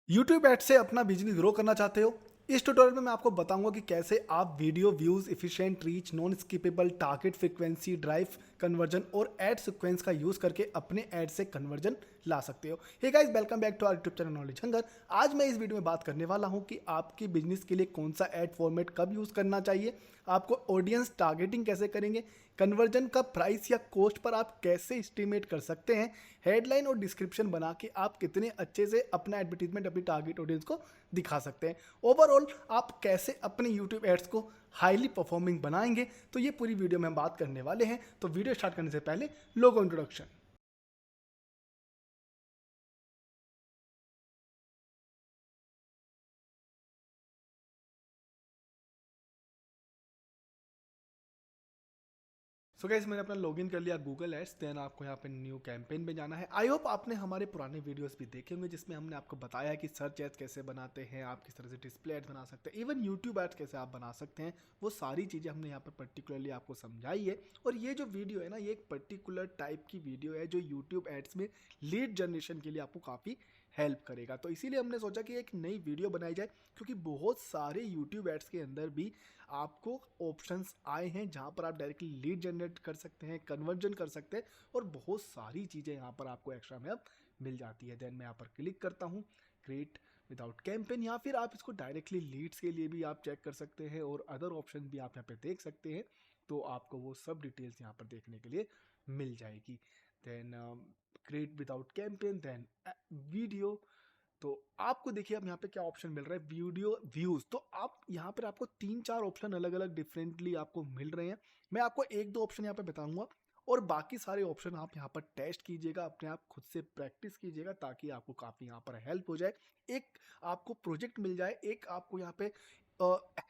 YouTube add से अपना business grow करना चाहते हो? इस ट्यूटोरियल में मैं आपको बताऊंगा कि कैसे आप video views, efficient reach, non skippable, target frequency, drive conversion और एड सीक्वेंस का यूज करके अपने एड से कन्वर्जन ला सकते हो। Hey guys, welcome back to our YouTube channel knowledge hunger. आज मैं इस वीडियो में बात करने वाला हूं कि आपके बिजनेस के लिए कौन सा एड फॉर्मेट कब यूज करना चाहिए, आपको ऑडियंस टारगेटिंग कैसे करेंगे, कन्वर्जन का प्राइस या कॉस्ट पर आप कैसे एस्टिमेट कर सकते हैं, हेडलाइन और डिस्क्रिप्शन बना के आप कितने अच्छे से अपना एडवर्टीजमेंट अपनी टारगेट ऑडियंस को दिखा सकते हैं, ओवरऑल आप कैसे अपने यूट्यूब एड्स को हाईली परफॉर्मिंग बनाएंगे। तो ये पूरी वीडियो में हम बात करने वाले हैं। तो वीडियो स्टार्ट करने से पहले लोगो इंट्रोडक्शन। सो गाइस, मैंने अपना लॉगिन कर लिया गूगल एड्स। देन आपको यहाँ पे न्यू कैंपेन में जाना है। आई होप आपने हमारे पुराने वीडियोस भी देखे होंगे जिसमें हमने आपको बताया है कि सर्च एड्स कैसे बनाते हैं, आप किस तरह से डिस्प्ले एड्स बना सकते हैं, इवन यूट्यूब एड्स कैसे आप बना सकते हैं। वो सारी चीज़ें हमने यहाँ पर पर्टिकुलरली आपको समझाई है। और ये जो वीडियो है ना, ये एक पर्टिकुलर टाइप की वीडियो है जो यूट्यूब एड्स में लीड जनरेशन के लिए आपको काफ़ी हेल्प करेगा। तो इसीलिए हमने सोचा कि एक नई वीडियो बनाई जाए, क्योंकि बहुत सारे यूट्यूब एड्स के अंदर भी आपको ऑप्शंस आए हैं जहां पर आप डायरेक्टली लीड जनरेट कर सकते हैं, कन्वर्जन कर सकते हैं और बहुत सारी चीज़ें यहाँ पर आपको एक्स्ट्रा में अब मिल जाती है। देन मैं यहाँ पर क्लिक करता हूँ क्रिएट विदाउट कैंपेन, या फिर आप इसको डायरेक्टली लीड्स के लिए भी आप चेक कर सकते हैं और अदर ऑप्शन भी आप यहाँ पे देख सकते हैं। तो आपको वो सब डिटेल्स यहाँ पर देखने के लिए मिल जाएगी। Then create without campaign, then video. तो आपको देखिए अब यहाँ पे क्या ऑप्शन मिल रहा है, वीडियो व्यूज। तो आप यहाँ पर आपको तीन चार ऑप्शन अलग अलग डिफरेंटली आपको मिल रहे हैं। मैं आपको एक दो ऑप्शन यहाँ पे बताऊंगा और बाकी सारे ऑप्शन आप यहाँ पर टेस्ट कीजिएगा, अपने आप खुद से प्रैक्टिस कीजिएगा ताकि आपको काफ़ी यहाँ पर हेल्प हो जाए। एक आपको प्रोजेक्ट मिल जाए, एक आपको यहाँ पे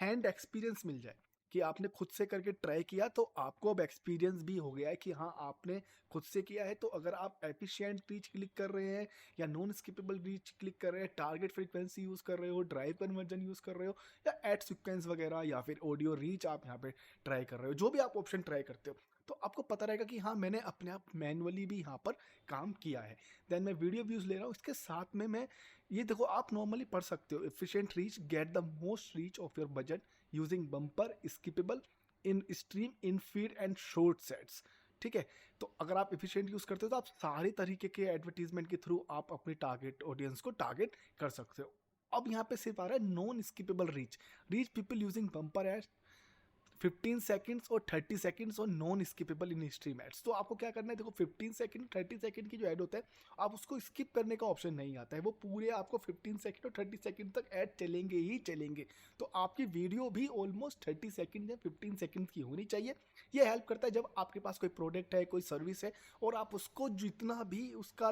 हैंड एक्सपीरियंस मिल जाए कि आपने खुद से करके ट्राई किया, तो आपको अब एक्सपीरियंस भी हो गया है कि हाँ आपने खुद से किया है। तो अगर आप एफिशिएंट रीच क्लिक कर रहे हैं या नॉन स्किपेबल रीच क्लिक कर रहे हैं, टारगेट फ्रीक्वेंसी यूज़ कर रहे हो, ड्राइव कन्वर्जन यूज़ कर रहे हो, या एड सीक्वेंस वगैरह, या फिर ऑडियो रीच आप यहाँ पे ट्राई कर रहे हो, जो भी आप ऑप्शन ट्राई करते हो, तो आपको पता रहेगा कि हाँ मैंने अपने आप मैनुअली भी यहाँ पर काम किया है। देन मैं वीडियो व्यूज़ ले रहा हूँ, इसके साथ में मैं ये देखो, आप नॉर्मली पढ़ सकते हो efficient reach, get the most reach of your budget using bumper skippable in stream in feed and short sets. ठीक है, तो अगर आप एफिशिएंट यूज करते हो तो आप सारे तरीके के एडवर्टीजमेंट के थ्रू आप अपनी टारगेट ऑडियंस को टारगेट कर सकते हो। अब यहाँ पे सिर्फ आ रहा है non skippable reach, reach people using bumper ad 15 seconds और 30 सेकंड्स और non skippable in stream ads. तो आपको क्या करना है, देखो 15 सेकंड 30 सेकंड की जो ऐड होता है, आप उसको स्किप करने का ऑप्शन नहीं आता है, वो पूरे आपको 15 सेकंड और 30 सेकंड तक ऐड चलेंगे ही चलेंगे। तो आपकी वीडियो भी ऑलमोस्ट 30 सेकंड या 15 सेकंड की होनी चाहिए। ये हेल्प करता है जब आपके पास कोई प्रोडक्ट है, कोई सर्विस है, और आप उसको जितना भी उसका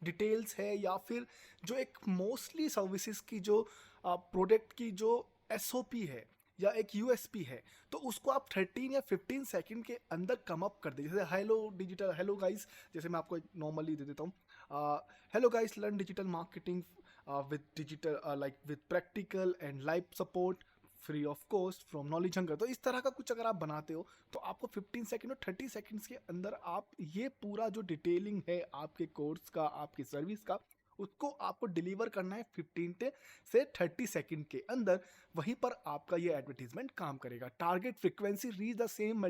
डिटेल्स है, या फिर जो एक मोस्टली सर्विसेज की जो प्रोडक्ट की जो एसओपी है या एक यूएसपी है, तो उसको आप 13 या 15 सेकंड के अंदर कम अप कर दीजिए। जैसे हेलो डिजिटल, हेलो गाइस, जैसे मैं आपको नॉर्मली दे देता हूँ, hello guys, learn digital marketing with digital with practical and live support free of cost from knowledge hunger. तो इस तरह का कुछ अगर आप बनाते हो तो आपको 15 सेकंड और 30 सेकंड्स के अंदर आप ये पूरा जो डिटेलिंग है आपके कोर्स का, आपकी सर्विस का, उसको आपको डिलीवर करना है 15 से 30 सेकंड के अंदर। वहीं पर आपका ये एडवर्टीजमेंट काम करेगा। Target frequency reach the same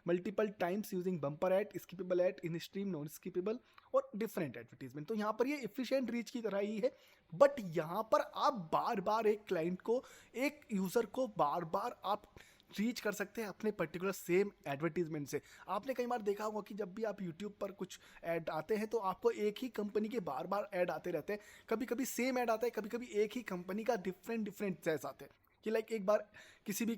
multiple times using bumper ad, skippable ad, in stream, non skippable और डिफरेंट एडवर्टीजमेंट। तो यहाँ पर ये एफिशिएंट रीच की तरह ही है, बट यहाँ पर आप बार बार एक क्लाइंट को, एक यूजर को बार बार आप रीच कर सकते हैं अपने पर्टिकुलर सेम एडवर्टीजमेंट से। आपने कई बार देखा होगा कि जब भी आप यूट्यूब पर कुछ ऐड आते हैं तो आपको एक ही कंपनी के बार बार ऐड आते रहते हैं। कभी कभी सेम ऐड आता है, कभी कभी एक ही कंपनी का डिफरेंट डिफरेंट जैस आते हैं। कि एक बार किसी भी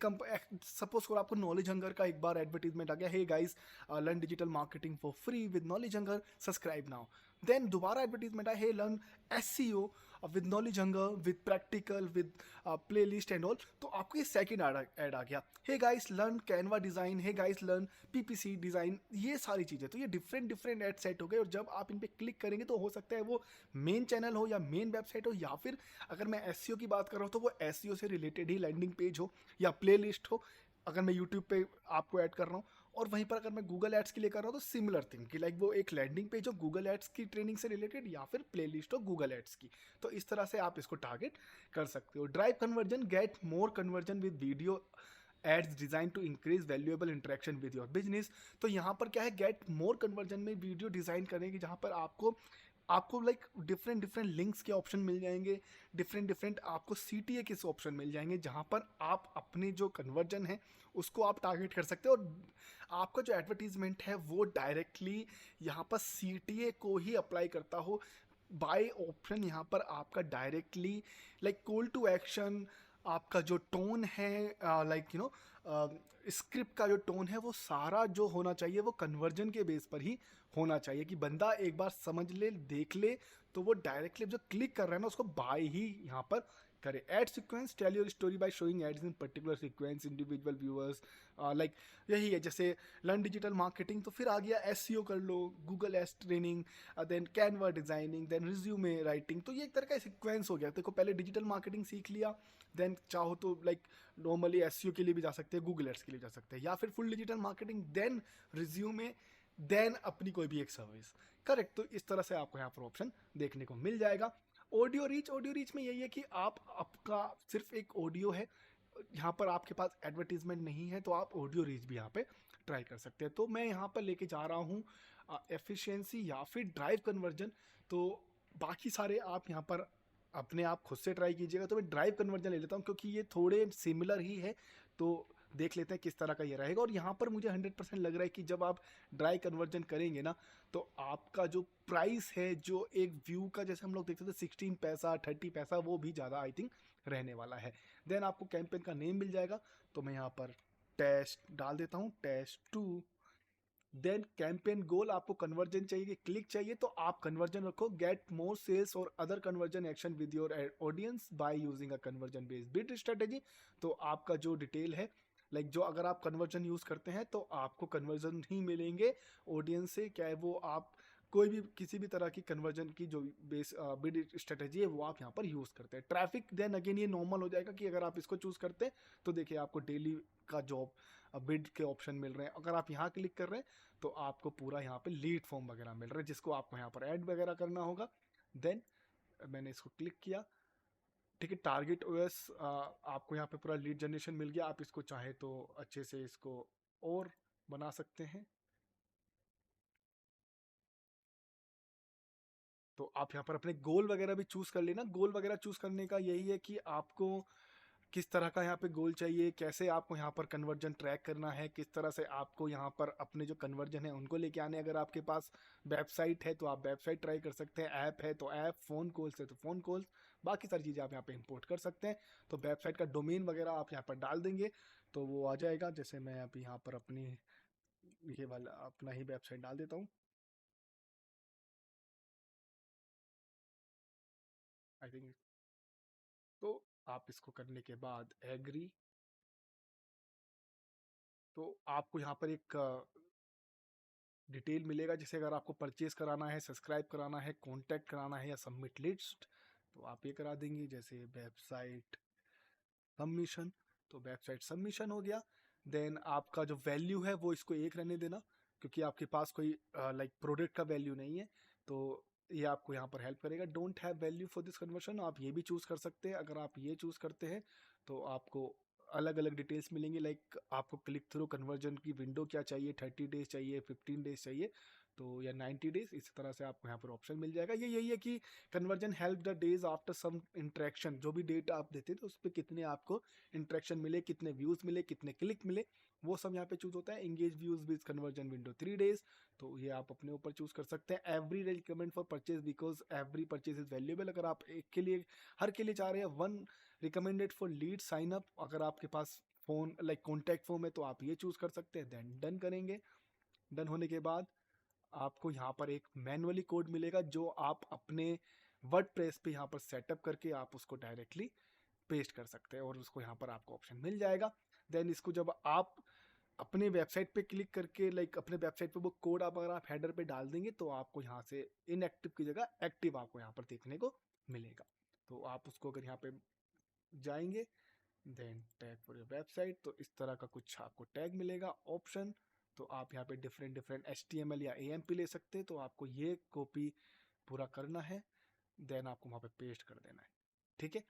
सपोज करो आपको नॉलेज हंगर का एक बार एडवर्टीजमेंट आ गया, hey guys learn digital marketing for free with knowledge hunger, subscribe now. Then दोबारा एडवर्टीजमेंट आया, hey learn SEO with knowledge hunger with practical with playlist and all. तो आपको ये सेकंड ऐड आ गया, hey guys learn Canva design, hey guys learn PPC design, ये सारी चीजें। तो ये डिफरेंट डिफरेंट ऐड सेट हो गए, और जब आप इन पे क्लिक करेंगे तो हो सकता है वो मेन चैनल हो या मेन वेबसाइट हो, या फिर अगर मैं एसईओ की बात कर रहा हूँ तो वो एसईओ से रिलेटेड ही लैंडिंग पेज हो या प्ले लिस्ट हो, अगर मैं यूट्यूब पे आपको ऐड कर रहा हूँ। और वहीं पर अगर मैं गूगल एड्स के लिए कर रहा हूँ तो सिमिलर थिंग कि लाइक वो एक लैंडिंग पेज हो गूगल एड्स की ट्रेनिंग से रिलेटेड या फिर प्लेलिस्ट हो गूगल एड्स की। तो इस तरह से आप इसको टारगेट कर सकते हो। Drive conversion, get more conversion with video ads design to increase valuable interaction with your business. तो यहाँ पर क्या है, गेट मोर कन्वर्जन में वीडियो डिजाइन करने की, जहाँ पर आपको लाइक डिफरेंट डिफरेंट लिंक्स के ऑप्शन मिल जाएंगे, डिफरेंट डिफरेंट आपको CTA के ऑप्शन मिल जाएंगे, जहाँ पर आप अपने जो कन्वर्जन है उसको आप टारगेट कर सकते हो। और आपका जो एडवर्टीजमेंट है वो डायरेक्टली यहाँ पर CTA को ही अप्लाई करता हो। बाय ऑप्शन यहाँ पर आपका directly like call to action, आपका जो टोन है, लाइक स्क्रिप्ट का जो टोन है वो सारा जो होना चाहिए वो कन्वर्जन के बेस पर ही होना चाहिए, कि बंदा एक बार समझ ले, देख ले, तो वो डायरेक्टली जो क्लिक कर रहा है ना उसको बाय ही यहाँ पर करे। Ad sequence, tell your story by showing ads in particular sequence individual viewers, like यही है जैसे लर्न डिजिटल मार्केटिंग, तो फिर आ गया SEO कर लो, Google ads training, then Canva designing, then resume writing. तो ये एक तरह का सीक्वेंस हो गया। देखो पहले डिजिटल मार्केटिंग सीख लिया, देन चाहो तो लाइक नॉर्मली SEO के लिए भी जा सकते हैं, गूगल एड्स के लिए जा सकते हैं, या फिर full digital marketing, then resume, then अपनी कोई भी एक सर्विस। करेक्ट। तो इस तरह से आपको यहाँ पर ऑप्शन देखने को मिल जाएगा। ऑडियो रीच में यही है कि आपका सिर्फ एक ऑडियो है, यहाँ पर आपके पास एडवर्टीजमेंट नहीं है, तो आप ऑडियो रीच भी यहाँ पे ट्राई कर सकते हैं। तो मैं यहाँ पर लेके जा रहा हूँ एफिशिएंसी या फिर ड्राइव कन्वर्जन। तो बाकी सारे आप यहाँ पर अपने आप खुद से ट्राई कीजिएगा। तो मैं ड्राइव कन्वर्जन ले लेता हूँ क्योंकि ये थोड़े सिमिलर ही है, तो देख लेते हैं किस तरह का ये रहेगा। और यहाँ पर मुझे 100% लग रहा है कि जब आप ड्राई कन्वर्जन करेंगे ना, तो आपका जो प्राइस है, जो एक व्यू का जैसे हम लोग देखते थे 16 पैसा 30 पैसा, वो भी ज़्यादा आई थिंक रहने वाला है। देन आपको कैंपेन का नेम मिल जाएगा, तो मैं यहाँ पर टेस्ट डाल देता हूँ, टेस्ट 2। देन कैंपेन गोल, आपको कन्वर्जन चाहिए कि क्लिक चाहिए, तो आप कन्वर्जन रखो, गेट मोर सेल्स और other conversion action with your audience by using a conversion based bid strategy. तो आपका जो डिटेल है, लाइक जो अगर आप कन्वर्जन यूज करते हैं तो आपको कन्वर्जन ही मिलेंगे ऑडियंस से, क्या है वो आप कोई भी किसी भी तरह की कन्वर्जन की जो बेस बिड स्ट्रेटेजी है वो आप यहाँ पर यूज करते हैं। ट्रैफिक, देन अगेन ये नॉर्मल हो जाएगा कि अगर आप इसको चूज करते हैं तो देखिए आपको डेली का जॉब बिड के ऑप्शन मिल रहे हैं। अगर आप यहाँ क्लिक कर रहे हैं तो आपको पूरा यहाँ पे लीड फॉर्म वगैरह मिल रहा है, जिसको आपको यहाँ पर ऐड वगैरह करना होगा। देन मैंने इसको क्लिक किया, ठीक है। टारगेट OS आपको यहाँ पे पूरा लीड जनरेशन मिल गया। आप इसको चाहे तो अच्छे से इसको और बना सकते हैं। तो आप यहाँ पर अपने गोल वगैरह भी चूज कर लेना। गोल वगैरह चूज करने का यही है कि आपको किस तरह का यहाँ पे गोल चाहिए, कैसे आपको यहाँ पर कन्वर्जन ट्रैक करना है, किस तरह से आपको यहाँ पर अपने जो कन्वर्जन है उनको लेके आने। अगर आपके पास वेबसाइट है तो आप वेबसाइट ट्राई कर सकते हैं, ऐप है तो ऐप, फोन कॉल्स है तो फोन कॉल्स, बाकी सारी चीज़ें आप यहाँ पे इंपोर्ट कर सकते हैं। तो वेबसाइट का डोमेन वगैरह आप यहाँ पर डाल देंगे तो वो आ जाएगा। जैसे मैं अभी यहाँ पर अपनी ये वाला अपना ही वेबसाइट डाल देता हूँ, आई थिंक। तो आप इसको करने के बाद एग्री, तो आपको यहाँ पर एक डिटेल मिलेगा, जैसे अगर आपको परचेज कराना है, सब्सक्राइब कराना है, कॉन्टैक्ट कराना है या सबमिट लिस्ट, तो आप ये करा देंगे। जैसे वेबसाइट सबमिशन, तो वेबसाइट सबमिशन हो गया। देन आपका जो वैल्यू है वो इसको 1 रहने देना, क्योंकि आपके पास कोई लाइक प्रोडक्ट का वैल्यू नहीं है, तो ये आपको यहाँ पर हेल्प करेगा। Don't have value for this conversion, आप ये भी चूज कर सकते हैं। अगर आप ये चूज करते हैं तो आपको अलग अलग डिटेल्स मिलेंगी, लाइक आपको क्लिक थ्रू कन्वर्जन की विंडो क्या चाहिए, 30 डेज चाहिए, 15 डेज चाहिए, तो या 90 डेज, इस तरह से आपको यहाँ पर ऑप्शन मिल जाएगा। ये यही है कि conversion help the days after some interaction, जो भी डेट आप देते थे उस पर कितने आपको इंट्रैक्शन मिले, कितने व्यूज मिले, कितने क्लिक मिले, वो सब यहाँ पे चूज होता है। Engage views with conversion window 3 days, तो ये आप अपने ऊपर चूज कर सकते हैं। Every recommend for purchase because every purchase is valuable, अगर आप एक के लिए हर के लिए चाह रहे हैं। 1 recommended for lead sign up, अगर आपके पास फोन लाइक कॉन्टैक्ट फॉर्म है तो आप ये चूज कर सकते हैं। देन डन करेंगे। डन होने के बाद आपको यहाँ पर एक मैनुअली कोड मिलेगा जो आप अपने वर्डप्रेस पे यहाँ पर सेटअप करके आप उसको डायरेक्टली पेस्ट कर सकते हैं और उसको यहाँ पर आपको ऑप्शन मिल जाएगा। देन इसको जब आप अपने वेबसाइट पे क्लिक करके लाइक अपने वेबसाइट पे वो कोड आप अगर आप हेडर पे डाल देंगे तो आपको यहाँ से इनएक्टिव की जगह एक्टिव आपको यहाँ पर देखने को मिलेगा। तो आप उसको अगर यहाँ पे जाएंगे, then tag for your website, तो इस तरह का कुछ आपको टैग मिलेगा ऑप्शन। तो आप यहाँ पे डिफरेंट डिफरेंट HTML या AMP ले सकते हैं। तो आपको ये कॉपी पूरा करना है, देन आपको वहाँ पे पेस्ट कर देना है, ठीक है।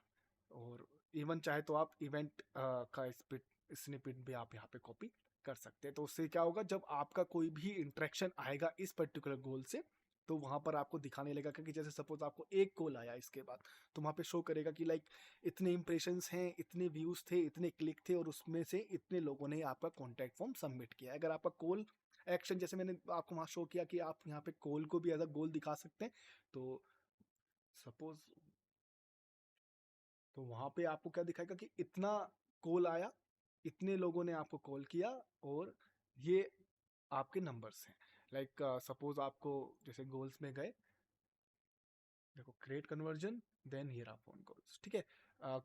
और इवन चाहे तो आप इवेंट का स्निपेट भी आप यहाँ पे कॉपी कर सकते हैं। तो उससे क्या होगा, जब आपका कोई भी इंटरेक्शन आएगा इस पर्टिकुलर गोल से, तो वहां पर आपको दिखाने लगेगा कि जैसे सपोज आपको एक कॉल आया इसके बाद, तो वहां पे शो करेगा कि लाइक इतने इंप्रेशंस हैं, इतने व्यूज थे, इतने क्लिक थे, और उसमें से इतने लोगों ने आपका कॉन्टैक्ट फॉर्म सबमिट किया। अगर आपका कॉल एक्शन, जैसे मैंने आपको वहां शो किया कि आप यहाँ पे कॉल को भी एज अ गोल दिखा सकते हैं, तो सपोज तो वहां पे आपको क्या दिखाएगा कि इतना कॉल आया, इतने लोगों ने आपको कॉल किया, और ये आपके नंबर्स हैं। लाइक सपोज आपको जैसे गोल्स में गए, देखो create conversion, then here are phone calls, ठीक है।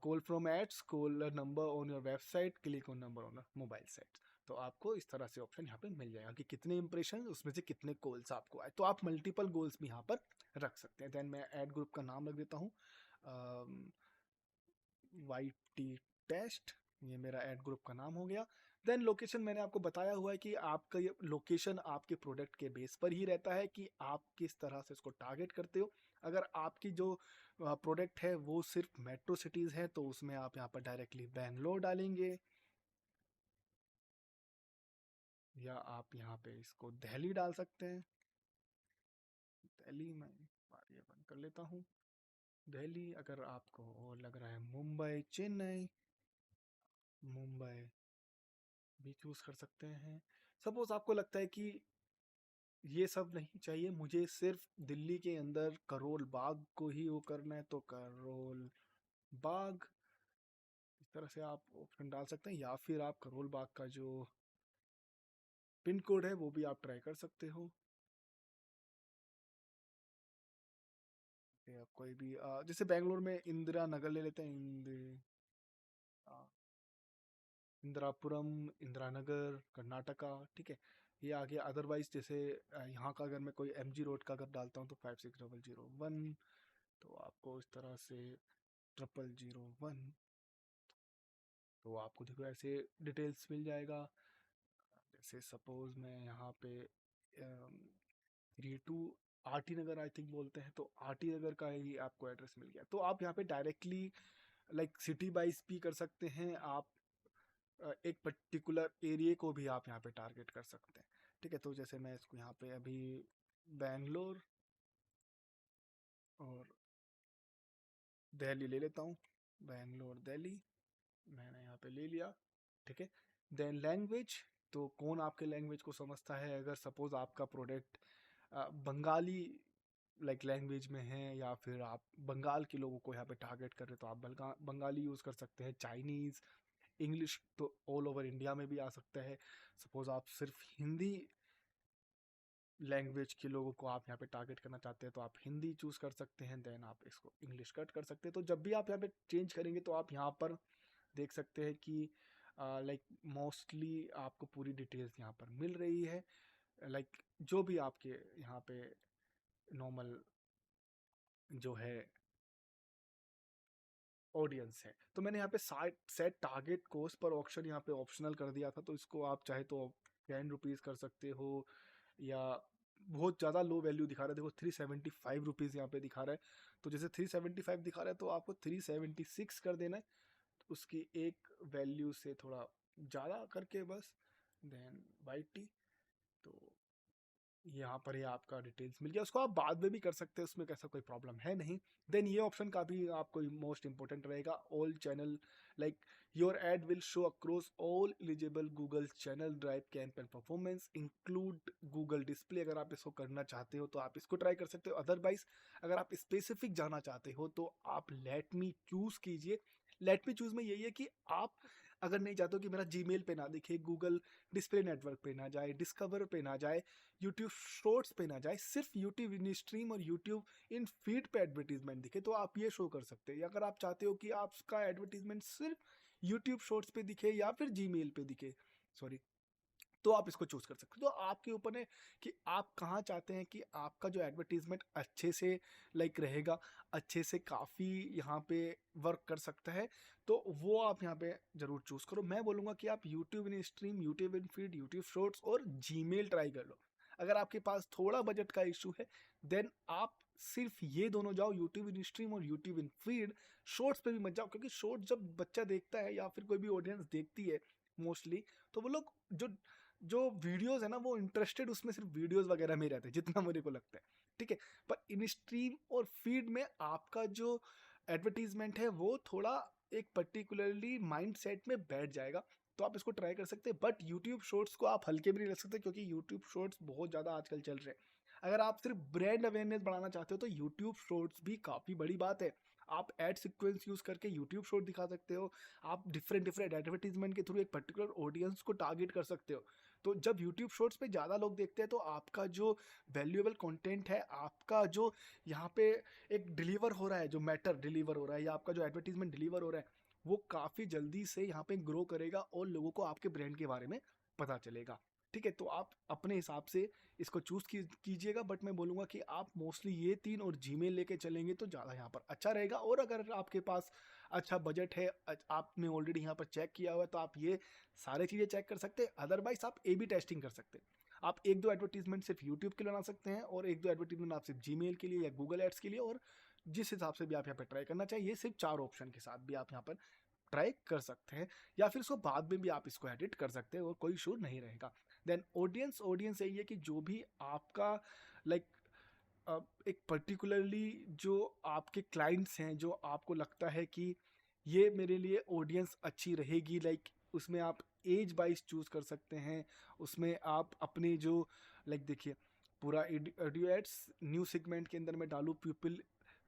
Call from ads, call number on your website, click on number on mobile site. तो आपको इस तरह से ऑप्शन यहाँ पे मिल जाएगा कि कितने इंप्रेशन, उसमें से कितने कॉल्स आपको आए। तो आप मल्टीपल गोल्स भी यहाँ पर रख सकते हैं। देन मैं एड ग्रुप का नाम रख देता हूँ, YT टेस्ट, ये मेरा एड ग्रुप का नाम हो गया। देन लोकेशन मैंने आपको बताया हुआ है कि आपका ये लोकेशन आपके प्रोडक्ट के बेस पर ही रहता है कि आप किस तरह से इसको टारगेट करते हो। अगर आपकी जो प्रोडक्ट है वो सिर्फ मेट्रो सिटीज़ है, तो उसमें आप यहाँ पर डायरेक्टली बैंगलोर डालेंगे, या आप यहाँ पे इसको दिल्ली डाल सकते हैं। दिल्ली में ये बंद कर लेता हूँ। दिल्ली, अगर आपको और लग रहा है मुंबई, चेन्नई, मुंबई भी चूज कर सकते हैं। सपोज आपको लगता है कि ये सब नहीं चाहिए, मुझे सिर्फ दिल्ली के अंदर करोल बाग को ही वो करना है, तो करोल बाग इस तरह से आप ऑप्शन डाल सकते हैं, या फिर आप करोल बाग का जो पिन कोड है वो भी आप ट्राई कर सकते हो। या कोई भी जैसे बेंगलोर में इंदिरा नगर ले लेते हैं, इंदिरापुरम, इंदिरा नगर, कर्नाटका, ठीक है। ये आ गया। अदरवाइज जैसे यहाँ का अगर मैं कोई MG रोड का अगर डालता हूँ तो 56001, तो आपको इस तरह से 0001, तो आपको देखो ऐसे डिटेल्स मिल जाएगा। जैसे सपोज मैं यहाँ पे 32 RT नगर आई थिंक बोलते हैं, तो RT नगर का ही आपको एड्रेस मिल गया। तो आप यहाँ पे डायरेक्टली लाइक सिटी वाइज भी कर सकते हैं, आप एक पर्टिकुलर एरिया को भी आप यहाँ पे टारगेट कर सकते हैं, ठीक है। तो जैसे मैं इसको यहाँ पे अभी बैंगलोर और दिल्ली ले लेता हूँ, बैंगलोर दिल्ली मैंने यहाँ पे ले लिया, ठीक है। देन लैंग्वेज, तो कौन आपके लैंग्वेज को समझता है। अगर सपोज आपका प्रोडक्ट बंगाली लाइक लैंग्वेज में है, या फिर आप बंगाल के लोगों को यहाँ पे टारगेट कर रहे हो, तो आप बंगाली यूज़ कर सकते हैं। चाइनीज़, इंग्लिश तो ऑल ओवर इंडिया में भी आ सकता है। सपोज आप सिर्फ हिंदी लैंग्वेज के लोगों को आप यहाँ पे टारगेट करना चाहते हैं, तो आप हिंदी चूज कर सकते हैं, देन आप इसको इंग्लिश कट कर सकते हैं। तो जब भी आप यहाँ पे चेंज करेंगे, तो आप यहाँ पर देख सकते हैं कि लाइक मोस्टली आपको पूरी डिटेल्स यहाँ पर मिल रही है। लाइक जो भी आपके यहाँ पे नॉर्मल जो है ऑडियंस है, तो मैंने यहाँ पे सेट टारगेट कोस्ट पर ऑप्शन यहाँ पे ऑप्शनल कर दिया था। तो इसको आप चाहे तो ₹10 कर सकते हो, या बहुत ज़्यादा लो वैल्यू दिखा रहा है, देखो ₹375 यहाँ पे दिखा रहा है। तो जैसे 375 दिखा रहा है, तो आपको 376 कर देना है, तो उसकी एक वैल्यू से थोड़ा ज़्यादा करके बस, देन YT। तो यहाँ पर ही आपका डिटेल्स मिल गया। उसको आप बाद में भी कर सकते हैं, उसमें कैसा कोई प्रॉब्लम है नहीं। देन ये ऑप्शन का भी आपको मोस्ट इंपॉर्टेंट रहेगा, all channel, like your add will show across all eligible Google channel drive campaign performance include Google display. अगर आप इसको करना चाहते हो तो आप इसको ट्राई कर सकते हो। अदरवाइज अगर आप स्पेसिफिक जाना चाहते हो, तो आप लेट मी चूज कीजिए। लेट मी चूज में यही है कि आप अगर नहीं चाहते हो कि मेरा जीमेल पे ना दिखे, गूगल डिस्प्ले नेटवर्क पे ना जाए, डिस्कवर पे ना जाए, यूट्यूब शॉर्ट्स पे ना जाए, सिर्फ यूट्यूब इन स्ट्रीम और यूट्यूब इन फीड पे एडवर्टीजमेंट दिखे, तो आप ये शो कर सकते हैं। या अगर आप चाहते हो कि आपका एडवर्टीजमेंट सिर्फ यूट्यूब शॉर्ट्स पे दिखे या फिर जीमेल पे दिखे, सॉरी, तो आप इसको चूज कर सकते हो। तो आपके ऊपर है कि आप कहाँ चाहते हैं कि आपका जो एडवर्टीजमेंट अच्छे से रहेगा, अच्छे से काफ़ी यहाँ पे वर्क कर सकता है, तो वो आप यहाँ पे जरूर चूज करो। मैं बोलूँगा कि आप YouTube in stream, YouTube in feed, YouTube shorts और जीमेल ट्राई कर लो। अगर आपके पास थोड़ा बजट का इशू है देन आप सिर्फ ये दोनों जाओ, यूट्यूब इन स्ट्रीम और यूट्यूब इन फीड। शॉर्ट्स पे भी मत जाओ, क्योंकि शॉर्ट्स जब बच्चा देखता है या फिर कोई भी ऑडियंस देखती है मोस्टली, तो वो लोग जो जो वीडियोस है ना, वो इंटरेस्टेड उसमें सिर्फ वीडियोस वगैरह में ही रहते हैं, जितना मेरे को लगता है। ठीक है, पर इन स्ट्रीम और फीड में आपका जो एडवर्टीजमेंट है वो थोड़ा एक पर्टिकुलरली माइंड सेट में बैठ जाएगा, तो आप इसको ट्राई कर सकते हैं। बट यूट्यूब शॉर्ट्स को आप हल्के भी नहीं रख सकते, क्योंकि यूट्यूब शॉर्ट्स बहुत ज़्यादा आजकल चल रहे हैं। अगर आप सिर्फ ब्रांड अवेयरनेस बढ़ाना चाहते हो तो यूट्यूब शॉर्ट्स भी काफ़ी बड़ी बात है। आप एड सीक्वेंस यूज करके यूट्यूब शॉर्ट दिखा सकते हो। आप डिफरेंट डिफरेंट एडवर्टीजमेंट के थ्रू एक पर्टिकुलर ऑडियंस को टारगेट कर सकते हो। तो जब यूट्यूब शॉर्ट्स पे ज़्यादा लोग देखते हैं तो आपका जो वैल्यूएबल कंटेंट है, आपका जो यहाँ पे एक डिलीवर हो रहा है, जो मैटर डिलीवर हो रहा है या आपका जो एडवर्टीजमेंट डिलीवर हो रहा है, वो काफ़ी जल्दी से यहाँ पे ग्रो करेगा और लोगों को आपके ब्रांड के बारे में पता चलेगा। ठीक है, तो आप अपने हिसाब से इसको चूज कीजिएगा। बट मैं बोलूँगा कि आप मोस्टली ये 3 और जीमेल लेके चलेंगे तो ज़्यादा यहाँ पर अच्छा रहेगा। और अगर आपके पास अच्छा बजट है, आपने ऑलरेडी यहाँ पर चेक किया हुआ है, तो आप ये सारे चीज़ें चेक कर सकते हैं। अदरवाइज आप ए बी टेस्टिंग कर सकते हैं। आप एक दो एडवर्टीजमेंट सिर्फ यूट्यूब के लिए बना सकते हैं और एक दो एडवर्टीजमेंट आप सिर्फ जीमेल के लिए या गूगल एड्स के लिए, और जिस हिसाब से भी आप यहाँ पर ट्राई करना चाहिए, सिर्फ 4 ऑप्शन के साथ भी आप यहाँ पर ट्राई कर सकते हैं। या फिर उसको बाद में भी आप इसको एडिट कर सकते हैं और कोई इशू नहीं रहेगा। देन ऑडियंस यही है कि जो भी आपका लाइक एक पर्टिकुलरली जो आपके क्लाइंट्स हैं, जो आपको लगता है कि ये मेरे लिए ऑडियंस अच्छी रहेगी, उसमें आप एज वाइज चूज कर सकते हैं। उसमें आप अपने जो देखिए, पूरा ऑडियो एड्स न्यू सेगमेंट के अंदर में डालूँ, people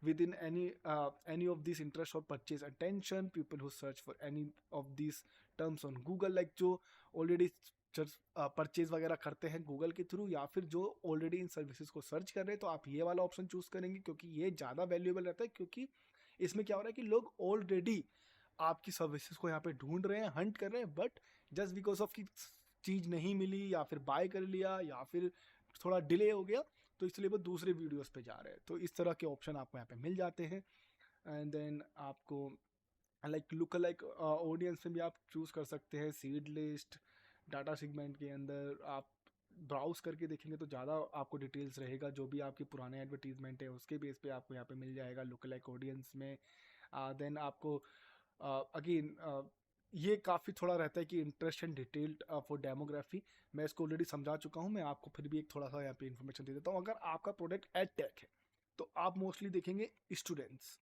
within any of these interest or purchase attention, people who search for any of these terms on Google, जो ऑलरेडी परचेज वगैरह करते हैं गूगल के थ्रू, या फिर जो ऑलरेडी इन सर्विसेज को सर्च कर रहे हैं, तो आप ये वाला ऑप्शन चूज करेंगे, क्योंकि ये ज़्यादा वैल्यूएबल रहता है। क्योंकि इसमें क्या हो रहा है कि लोग ऑलरेडी आपकी सर्विसेज को यहाँ पे ढूंढ रहे हैं, हंट कर रहे हैं, बट जस्ट बिकॉज ऑफ की चीज़ नहीं मिली या फिर बाय कर लिया या फिर थोड़ा डिले हो गया, तो इसलिए वो दूसरे वीडियोस पे जा रहे हैं। तो इस तरह के ऑप्शन आपको यहाँ पे मिल जाते हैं। एंड देन आपको लुक लाइक ऑडियंस में भी आप चूज़ कर सकते हैं। सीड लिस्ट, डाटा सेगमेंट के अंदर आप ब्राउज करके देखेंगे तो ज़्यादा आपको डिटेल्स रहेगा। जो भी आपके पुराने एडवर्टीजमेंट है उसके बेस पे आपको यहाँ पे मिल जाएगा लुक लाइक ऑडियंस में। देन आपको अगेन ये काफ़ी थोड़ा रहता है कि interest and detailed for demography. मैं इसको ऑलरेडी समझा चुका हूँ, मैं आपको फिर भी एक थोड़ा सा यहाँ पे इन्फॉर्मेशन दे देता हूँ। अगर आपका प्रोडक्ट एड टेक है तो आप मोस्टली देखेंगे स्टूडेंट्स,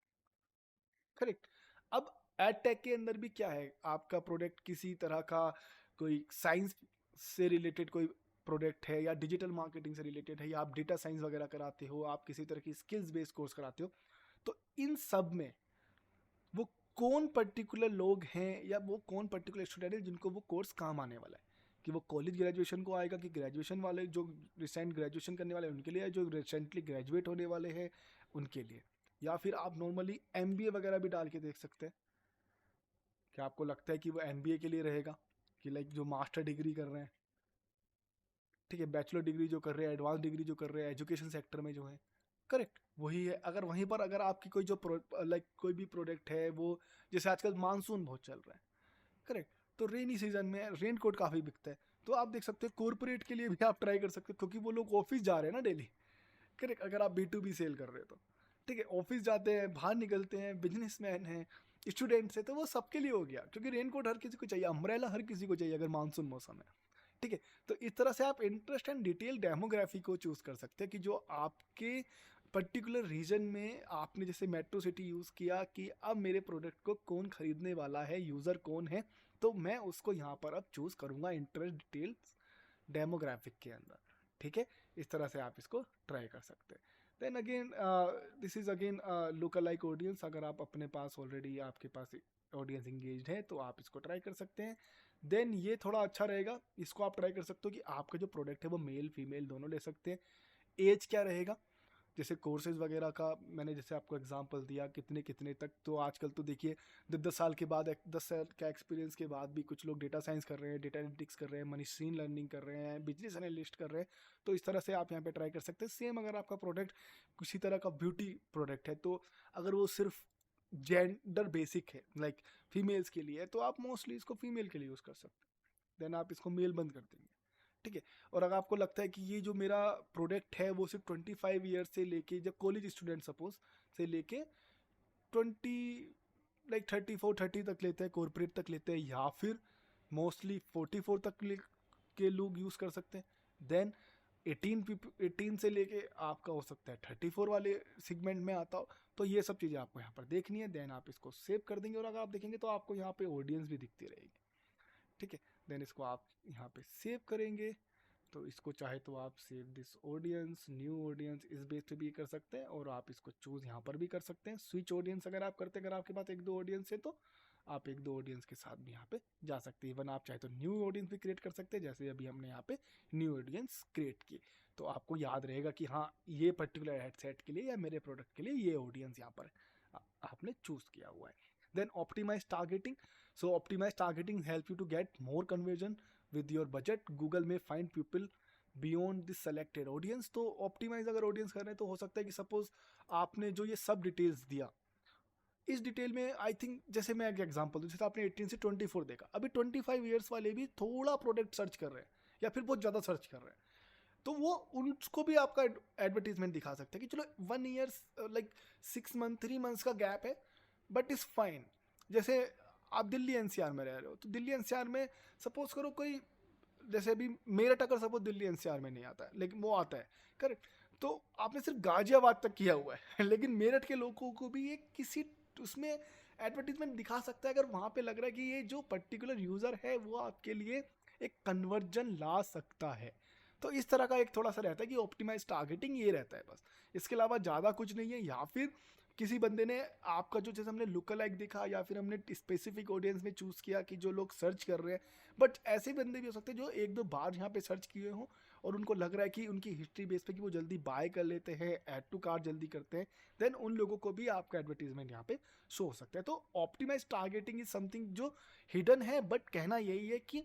करेक्ट। अब एड टेक के अंदर भी क्या है, आपका प्रोडक्ट किसी तरह का कोई साइंस से रिलेटेड कोई प्रोडक्ट है, या डिजिटल मार्केटिंग से रिलेटेड है, या आप डेटा साइंस वगैरह कराते हो, आप किसी तरह की स्किल्स बेस्ड कोर्स कराते हो, तो इन सब में वो कौन पर्टिकुलर लोग हैं या वो कौन पर्टिकुलर स्टूडेंट है जिनको वो कोर्स काम आने वाला है। कि वो कॉलेज ग्रेजुएशन को आएगा, कि ग्रेजुएशन वाले जो रिसेंट ग्रेजुएशन करने वाले हैं उनके लिए, जो रिसेंटली ग्रेजुएट होने वाले हैं उनके लिए, या फिर आप नॉर्मली एमबीए वगैरह भी डाल के देख सकते हैं कि आपको लगता है कि वो एमबीए के लिए रहेगा, कि जो मास्टर डिग्री कर रहे हैं, ठीक है, बैचलर डिग्री जो कर रहे हैं, एडवांस डिग्री जो कर रहे हैं एजुकेशन सेक्टर में जो है, करेक्ट वही है। अगर वहीं पर अगर आपकी कोई जो कोई भी प्रोडक्ट है, वो जैसे आजकल मानसून बहुत चल रहा है, करेक्ट, तो रेनी सीजन में रेन कोट काफ़ी बिकता है, तो आप देख सकते हैं कॉर्पोरेट के लिए भी आप ट्राई कर सकते हो, क्योंकि वो लोग ऑफिस जा रहे हैं ना डेली, करेक्ट। अगर आप B2B सेल कर रहे हो तो ठीक है, ऑफिस जाते हैं, बाहर निकलते हैं, बिजनेसमैन हैं, स्टूडेंट्स है, तो वो सबके लिए हो गया, क्योंकि रेनकोट हर किसी को चाहिए, अम्ब्रेला हर किसी को चाहिए अगर मानसून मौसम है। ठीक है, तो इस तरह से आप इंटरेस्ट एंड डिटेल डेमोग्राफी को चूज कर सकते हैं, कि जो आपके पर्टिकुलर रीजन में आपने जैसे मेट्रो सिटी यूज़ किया कि अब मेरे प्रोडक्ट को कौन खरीदने वाला है, यूज़र कौन है, तो मैं उसको यहाँ पर अब चूज़ करूँगा इंटरेस्ट डिटेल्स डेमोग्राफिक के अंदर। ठीक है, इस तरह से आप इसको ट्राई कर सकते हैं। Then again this is again look alike audience. अगर आप अपने पास ऑलरेडी आपके पास ऑडियंस इंगेज्ड है तो आप इसको ट्राई कर सकते हैं। देन ये थोड़ा अच्छा रहेगा, इसको आप ट्राई कर सकते हो कि आपका जो प्रोडक्ट है वो मेल फीमेल दोनों ले सकते हैं। एज क्या रहेगा, जैसे कोर्सेज वगैरह का मैंने जैसे आपको एग्जांपल दिया कितने कितने तक, तो आजकल तो देखिए 10 साल के बाद, 10 साल का एक्सपीरियंस के बाद भी कुछ लोग डेटा साइंस कर रहे हैं, डेटा एनालिटिक्स कर रहे हैं, मशीन लर्निंग कर रहे हैं, बिजनेस एनालिस्ट कर रहे हैं। तो इस तरह से आप यहाँ पे ट्राई कर सकते हैं। सेम अगर आपका प्रोडक्ट किसी तरह का ब्यूटी प्रोडक्ट है, तो अगर वो सिर्फ जेंडर बेसिक है, लाइक फीमेल्स के लिए है, तो आप मोस्टली इसको फीमेल के लिए यूज़ कर सकते हैं। देन आप इसको मेल बंद कर देंगे, ठीक है। और अगर आपको लगता है कि ये जो मेरा प्रोडक्ट है वो सिर्फ 25 ईयर्स से लेके, जब कॉलेज स्टूडेंट सपोज से लेके 34-30 तक लेते हैं, कॉर्पोरेट तक लेते हैं, या फिर मोस्टली 44 तक के लोग यूज़ कर सकते हैं। देन 18 से लेके आपका हो सकता है 34 वाले सेगमेंट में आता हो। तो ये सब चीज़ें आपको यहाँ पर देखनी है। देन आप इसको सेव कर देंगे, और अगर आप देखेंगे तो आपको यहाँ पे ऑडियंस भी दिखती रहेगी, ठीक है। देन इसको आप यहाँ पे सेव करेंगे, तो इसको चाहे तो आप save this audience, new audience, इस बेस पे भी कर सकते हैं, और आप इसको चूज यहाँ पर भी कर सकते हैं। स्विच ऑडियंस अगर आप करते हैं, अगर आपके पास 1-2 ऑडियंस है, तो आप 1-2 ऑडियंस के साथ भी यहाँ पे जा सकते हैं। इवन आप चाहे तो न्यू ऑडियंस भी क्रिएट कर सकते हैं, जैसे अभी हमने यहाँ पे न्यू ऑडियंस क्रिएट की। तो आपको याद रहेगा कि हाँ, ये पर्टिकुलर हेडसेट के लिए या मेरे प्रोडक्ट के लिए ये ऑडियंस यहाँ पर आपने चूज किया हुआ है। Then optimize targeting. So optimize targeting help you to get more conversion with your budget. Google may find people beyond the selected audience. तो optimize अगर audience कर रहे हैं, तो हो सकता है कि सपोज आपने जो ये सब डिटेल्स दिया, इस डिटेल में आई थिंक, जैसे मैं एक एग्जांपल दूं, जैसे आपने 18 से 24 देखा, अभी 25 ईयर्स वाले भी थोड़ा प्रोडक्ट सर्च कर रहे हैं या फिर बहुत ज़्यादा सर्च कर रहे हैं, तो वो उनको भी आपका एडवर्टीजमेंट दिखा सकते हैं कि चलो 1 ईयर्स, लाइक 6 मंथ 3 मंथ्स का गैप है, बट इज़ फाइन। जैसे आप दिल्ली एनसीआर में रह रहे हो, तो दिल्ली एनसीआर में सपोज करो कोई, जैसे अभी मेरठ अगर सपोज दिल्ली एनसीआर में नहीं आता है, लेकिन वो आता है, करेक्ट, तो आपने सिर्फ गाजियाबाद तक किया हुआ है लेकिन मेरठ के लोगों को भी एक किसी उसमें एडवर्टीजमेंट दिखा सकता है, अगर वहाँ पे लग रहा है कि ये जो पर्टिकुलर यूज़र है वो आपके लिए एक कन्वर्जन ला सकता है। तो इस तरह का एक थोड़ा सा रहता है कि ऑप्टिमाइज टारगेटिंग ये रहता है बस, इसके अलावा ज़्यादा कुछ नहीं है। या फिर किसी बंदे ने आपका जो, जैसे हमने लुक लाइक देखा, या फिर हमने स्पेसिफिक ऑडियंस में चूज़ किया कि जो लोग सर्च कर रहे हैं, बट ऐसे बंदे भी हो सकते हैं जो 1-2 बार यहाँ पे सर्च किए हों और उनको लग रहा है कि उनकी हिस्ट्री बेस पे कि वो जल्दी बाय कर लेते हैं, ऐड टू कार्ट जल्दी करते हैं, देन उन लोगों को भी आपका एडवर्टीजमेंट यहाँ पे शो हो सकता है। तो ऑप्टिमाइज टारगेटिंग इज समथिंग जो हिडन है, बट कहना यही है कि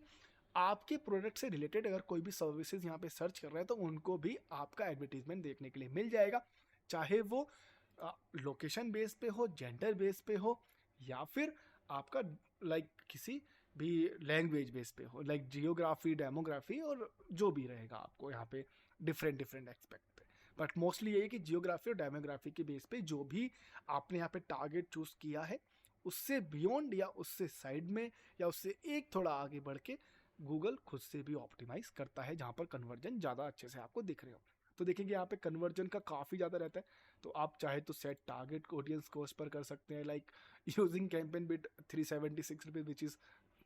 आपके प्रोडक्ट से रिलेटेड अगर कोई भी सर्विसेज यहाँ पे सर्च कर रहे हैं, तो उनको भी आपका एडवर्टीजमेंट देखने के लिए मिल जाएगा, चाहे वो लोकेशन बेस पे हो, जेंडर बेस पे हो, या फिर आपका लाइक किसी भी लैंग्वेज बेस पे हो, लाइक जियोग्राफी, डेमोग्राफी, और जो भी रहेगा आपको यहाँ पे डिफरेंट डिफरेंट एक्सपेक्ट पे। बट मोस्टली यही कि जियोग्राफी और डेमोग्राफी के बेस पे जो भी आपने यहाँ पे टारगेट चूज किया है, उससे बियॉन्ड या उससे साइड में या उससे एक थोड़ा आगे बढ़ के गूगल खुद से भी ऑप्टिमाइज करता है, जहाँ पर कन्वर्जन ज़्यादा अच्छे से आपको दिख रहे हो। तो देखेंगे यहाँ पे कन्वर्जन का काफ़ी ज़्यादा रहता है, तो आप चाहे तो सेट टारगेट ऑडियंस को उस पर कर सकते हैं, like using campaign bit 376 rupees which is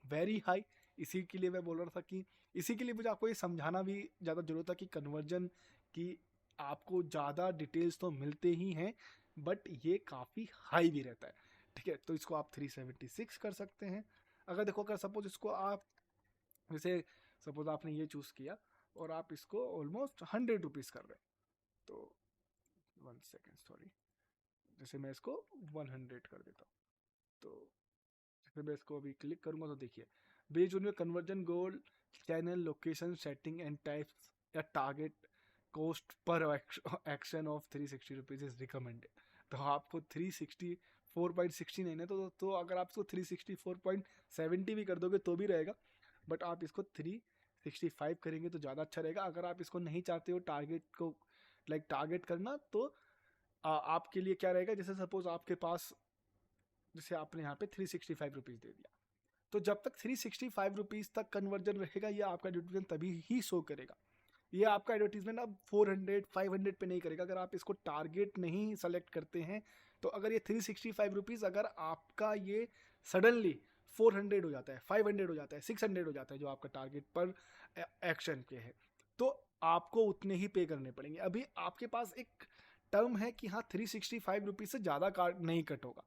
very high. इसी के लिए मैं बोल रहा था कि इसी के लिए मुझे आपको ये समझाना भी ज़्यादा ज़रूरत था कि कन्वर्जन की आपको ज़्यादा डिटेल्स तो मिलते ही हैं, बट ये काफ़ी हाई भी रहता है, ठीक है। तो इसको आप 376 कर सकते हैं। अगर देखो, अगर सपोज इसको आप, जैसे सपोज आपने ये चूज़ किया और आप इसको ऑलमोस्ट 100 रुपीज़ कर रहे हैं, तो 1 सेकेंड सॉरी, जैसे मैं इसको 100 कर देता हूँ, तो जैसे मैं इसको अभी क्लिक करूँगा, तो देखिए based on your conversion goal, channel, location, setting and types या target, cost per action of 360 rupees is recommended. तो आपको 364.69 है, तो अगर आप इसको 364.70 भी कर दोगे तो भी रहेगा, बट आप इसको 365 करेंगे तो ज़्यादा अच्छा रहेगा। अगर आप इसको नहीं चाहते हो टारगेट को लाइक टारगेट करना, तो आपके लिए क्या रहेगा, जैसे सपोज आपके पास, जैसे आपने यहाँ पे 365 रुपीज़ दे दिया, तो जब तक 365 रुपीज़ तक कन्वर्जन रहेगा, ये आपका एडवर्टीजमेंट तभी ही शो करेगा। ये आपका एडवर्टीजमेंट अब 400-500 पे नहीं करेगा अगर आप इसको टारगेट नहीं सेलेक्ट करते हैं। तो अगर ये 365 रुपीज़, अगर आपका ये सडनली 400 हो जाता है, 500 हो जाता है, 600 हो जाता है, जो आपका टारगेट पर एक्शन पे है, तो आपको उतने ही पे करने पड़ेंगे। अभी आपके पास एक टर्म है कि हाँ 365 रुपीज़ से ज़्यादा कार्ड नहीं कट होगा।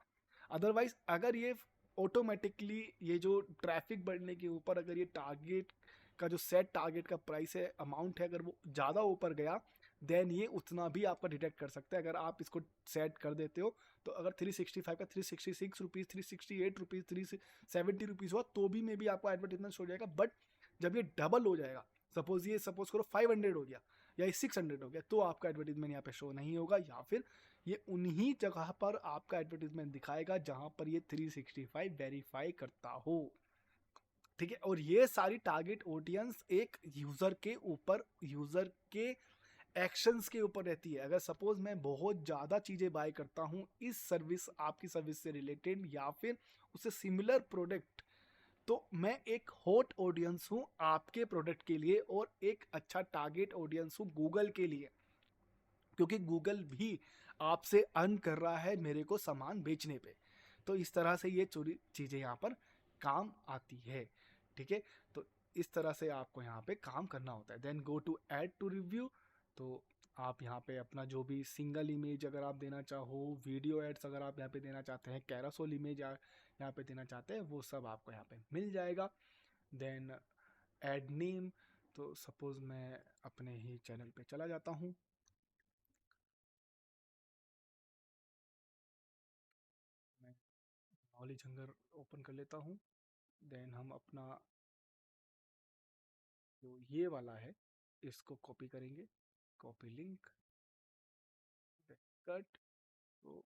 अदरवाइज अगर ये ऑटोमेटिकली ये जो ट्रैफिक बढ़ने के ऊपर, अगर ये टारगेट का जो सेट टारगेट का प्राइस है, अमाउंट है, अगर वो ज़्यादा ऊपर गया, देन ये उतना भी आपका डिटेक्ट कर सकता है। अगर आप इसको सेट कर देते हो तो अगर 365 का 366 रुपीज़, 368 रुपीज़, 370 रुपीज़ हुआ तो भी मे बी आपको एडवर्टीजमेंट हो जाएगा। बट जब ये डबल हो जाएगा, सपोज करो 500 हो गया या ये 600 हो गया, तो आपका एडवर्टीजमेंट यहाँ पे शो नहीं होगा, या फिर ये उन्हीं जगह पर आपका एडवर्टीजमेंट दिखाएगा जहां पर ये 365 वेरीफाई करता हो। ठीक है, और ये सारी टारगेट ऑडियंस एक यूजर के ऊपर, यूजर के एक्शंस के ऊपर रहती है। अगर सपोज मैं बहुत ज़्यादा चीज़ें बाय करता हूँ इस सर्विस, आपकी सर्विस से रिलेटेड या फिर उससे सिमिलर प्रोडक्ट, तो मैं एक हॉट ऑडियंस हूँ आपके प्रोडक्ट के लिए और एक अच्छा टारगेट ऑडियंस हूँ गूगल के लिए, क्योंकि गूगल भी आपसे अर्न कर रहा है मेरे को सामान बेचने पे। तो इस तरह से ये चोरी चीज़ें यहाँ पर काम आती है। ठीक है, तो इस तरह से आपको यहाँ पे काम करना होता है। Then go to ad to review. तो आप यहाँ पे अपना जो भी सिंगल इमेज अगर आप देना चाहो, वीडियो एड्स अगर आप यहाँ पे देना चाहते हैं, कैरासोल इमेज यहाँ पे देना चाहते हैं, वो सब आपको यहाँ पे मिल जाएगा। देन ऐड नेम, तो सपोज मैं अपने ही चैनल पे चला जाता हूँ, मैं नॉलेज हंगर ओपन कर लेता हूँ। देन हम अपना जो ये वाला है इसको कॉपी करेंगे, कॉपी लिंक, कट, तो